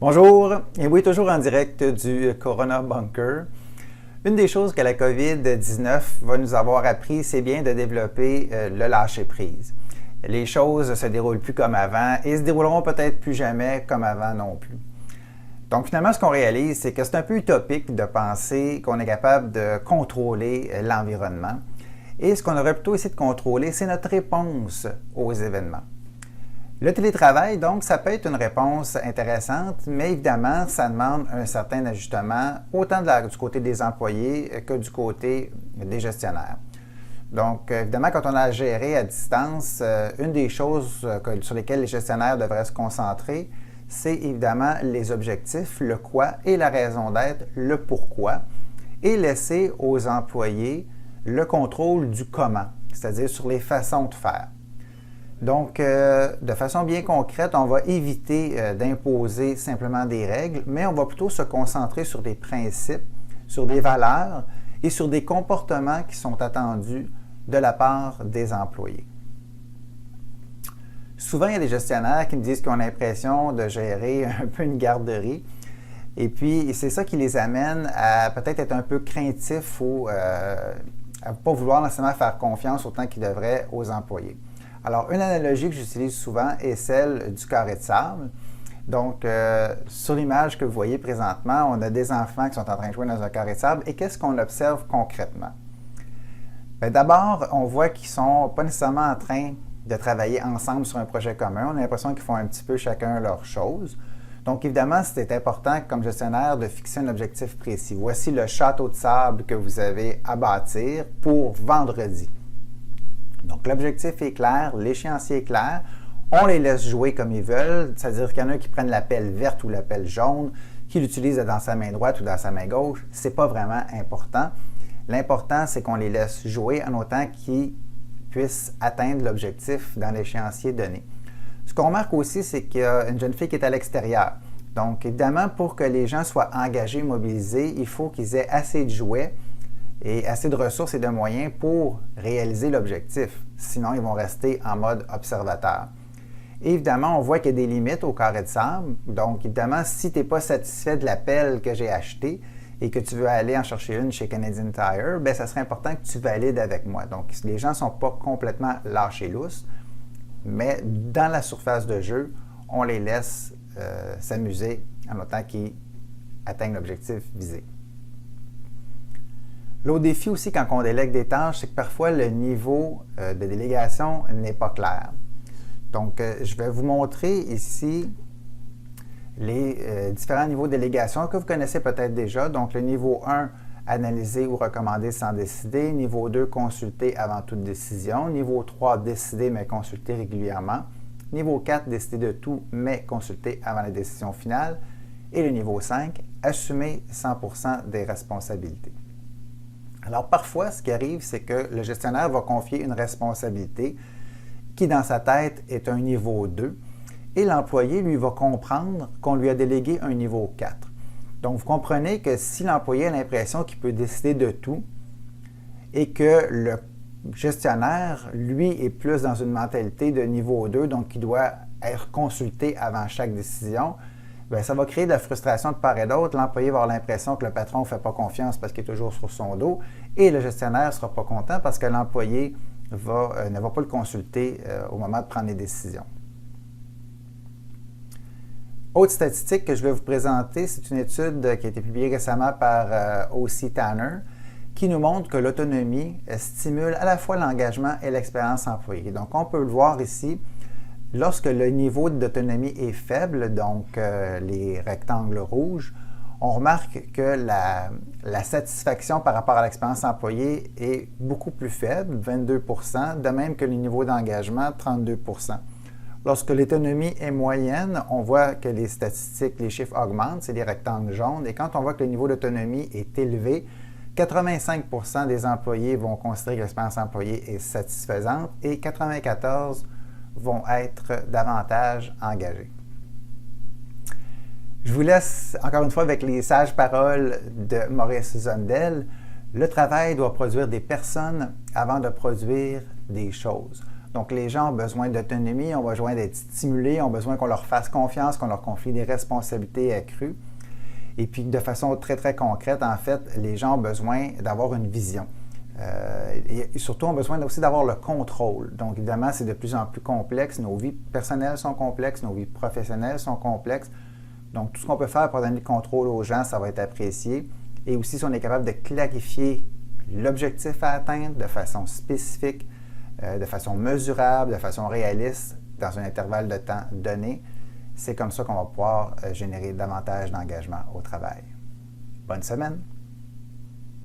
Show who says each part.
Speaker 1: Bonjour, et oui, toujours en direct du Corona Bunker. Une des choses que la COVID-19 va nous avoir appris, c'est bien de développer le lâcher-prise. Les choses ne se déroulent plus comme avant et se dérouleront peut-être plus jamais comme avant non plus. Donc finalement, ce qu'on réalise, c'est que c'est un peu utopique de penser qu'on est capable de contrôler l'environnement. Et ce qu'on aurait plutôt essayé de contrôler, c'est notre réponse aux événements. Le télétravail, donc, ça peut être une réponse intéressante, mais évidemment, ça demande un certain ajustement, autant du côté des employés que du côté des gestionnaires. Donc, évidemment, quand on a à gérer à distance, une des choses sur lesquelles les gestionnaires devraient se concentrer, c'est évidemment les objectifs, le quoi et la raison d'être, le pourquoi, et laisser aux employés le contrôle du comment, c'est-à-dire sur les façons de faire. Donc, de façon bien concrète, on va éviter d'imposer simplement des règles, mais on va plutôt se concentrer sur des principes, sur des valeurs et sur des comportements qui sont attendus de la part des employés. Souvent, il y a des gestionnaires qui me disent qu'ils ont l'impression de gérer un peu une garderie. Et puis, c'est ça qui les amène à peut-être être un peu craintifs ou à ne pas vouloir nécessairement faire confiance autant qu'ils devraient aux employés. Alors, une analogie que j'utilise souvent est celle du carré de sable. Donc, sur l'image que vous voyez présentement, on a des enfants qui sont en train de jouer dans un carré de sable. Et qu'est-ce qu'on observe concrètement? Bien, d'abord, on voit qu'ils ne sont pas nécessairement en train de travailler ensemble sur un projet commun. On a l'impression qu'ils font un petit peu chacun leur chose. Donc, évidemment, c'est important comme gestionnaire de fixer un objectif précis. Voici le château de sable que vous avez à bâtir pour vendredi. Donc, l'objectif est clair, l'échéancier est clair. On les laisse jouer comme ils veulent, c'est-à-dire qu'il y en a qui prennent la pelle verte ou la pelle jaune, qui l'utilisent dans sa main droite ou dans sa main gauche. Ce n'est pas vraiment important. L'important, c'est qu'on les laisse jouer en autant qu'ils puissent atteindre l'objectif dans l'échéancier donné. Ce qu'on remarque aussi, c'est qu'il y a une jeune fille qui est à l'extérieur. Donc, évidemment, pour que les gens soient engagés, mobilisés, il faut qu'ils aient assez de jouets et assez de ressources et de moyens pour réaliser l'objectif. Sinon, ils vont rester en mode observateur. Et évidemment, on voit qu'il y a des limites au carré de sable. Donc, évidemment, si tu n'es pas satisfait de la pelle que j'ai achetée et que tu veux aller en chercher une chez Canadian Tire, bien, ça serait important que tu valides avec moi. Donc, les gens ne sont pas complètement lâchés lousses, mais dans la surface de jeu, on les laisse s'amuser en autant qu'ils atteignent l'objectif visé. L'autre défi aussi quand on délègue des tâches, c'est que parfois le niveau de délégation n'est pas clair. Donc, je vais vous montrer ici les différents niveaux de délégation que vous connaissez peut-être déjà. Donc, le niveau 1, analyser ou recommander sans décider. Niveau 2, consulter avant toute décision. Niveau 3, décider mais consulter régulièrement. Niveau 4, décider de tout mais consulter avant la décision finale. Et le niveau 5, assumer 100% des responsabilités. Alors, parfois, ce qui arrive, c'est que le gestionnaire va confier une responsabilité qui, dans sa tête, est un niveau 2 et l'employé, lui, va comprendre qu'on lui a délégué un niveau 4. Donc, vous comprenez que si l'employé a l'impression qu'il peut décider de tout et que le gestionnaire, lui, est plus dans une mentalité de niveau 2, donc il doit être consulté avant chaque décision, bien, ça va créer de la frustration de part et d'autre. L'employé va avoir l'impression que le patron ne fait pas confiance parce qu'il est toujours sur son dos et le gestionnaire ne sera pas content parce que l'employé ne va pas le consulter au moment de prendre les décisions. Autre statistique que je vais vous présenter, c'est une étude qui a été publiée récemment par O.C. Tanner qui nous montre que l'autonomie stimule à la fois l'engagement et l'expérience employée. Donc, on peut le voir ici. Lorsque le niveau d'autonomie est faible, donc les rectangles rouges, on remarque que la satisfaction par rapport à l'expérience employée est beaucoup plus faible, 22%, de même que le niveau d'engagement, 32%. Lorsque l'autonomie est moyenne, on voit que les statistiques, les chiffres augmentent, c'est les rectangles jaunes, et quand on voit que le niveau d'autonomie est élevé, 85% des employés vont considérer que l'expérience employée est satisfaisante et 94% vont être davantage engagés. Je vous laisse encore une fois avec les sages paroles de Maurice Zundel. Le travail doit produire des personnes avant de produire des choses. Donc, les gens ont besoin d'autonomie, ont besoin d'être stimulés, ont besoin qu'on leur fasse confiance, qu'on leur confie des responsabilités accrues. Et puis, de façon très, très concrète, en fait, les gens ont besoin d'avoir une vision. Et surtout, ont besoin aussi d'avoir le contrôle. Donc, évidemment, c'est de plus en plus complexe. Nos vies personnelles sont complexes, nos vies professionnelles sont complexes. Donc, tout ce qu'on peut faire pour donner le contrôle aux gens, ça va être apprécié. Et aussi, si on est capable de clarifier l'objectif à atteindre de façon spécifique, de façon mesurable, de façon réaliste, dans un intervalle de temps donné, c'est comme ça qu'on va pouvoir générer davantage d'engagement au travail. Bonne semaine!